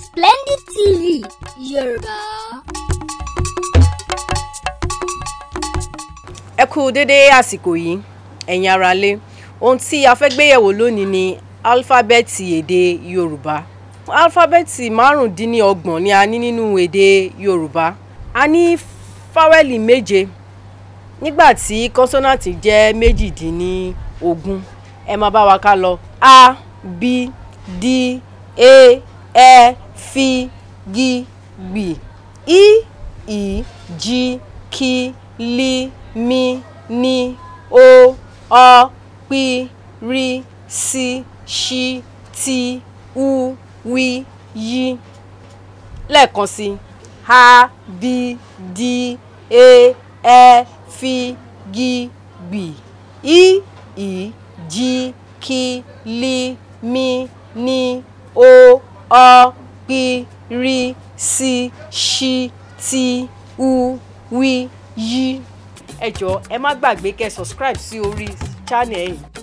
Splendid TV Yorùbá. Ẹ kú dédé àsìkò yìí ẹ̀yin aráalé. Ohun tí a fẹ́ gbé yẹ̀wò lónìí ni álífábẹ́ẹ̀tì èdè Yorùbá. Álífábẹ́ẹ̀tì 25 ni a ní nínú èdè Yorùbá. A ní fáwẹ́lì 7 nígbà tí kọ́nsọ́nàtì jẹ́ 18. Ẹ máa bá wa ká lọ. A, B, D, E, F, G, B, I, J, K, L, M, N, O, P, R, S, Š, T, U, W, Y. Lẹ́ẹ̀kan sí. A, B, D, E, F, G, B, I, J, K, L, M, N, O, P, R, S, Š, T, U, W, Y. Ẹ jọ̀ọ́ ẹ má gbàgbé kẹ́ subscribe sí orí channel yìí.